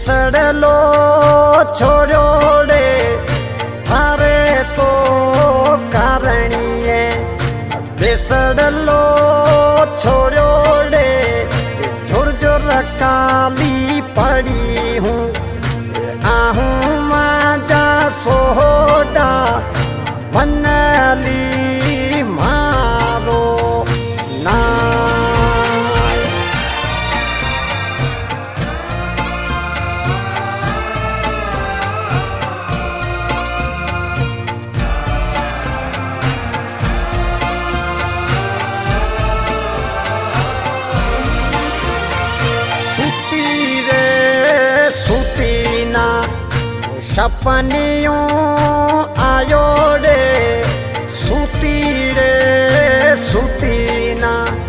बेसड़लो छोड़ोड़े थारे तो कारणीए बेसड़लो छोड़ोड़े झुरझुर काली पड़ी हूँ आहूँ माजा सोडा मनली मारो ना सपनियों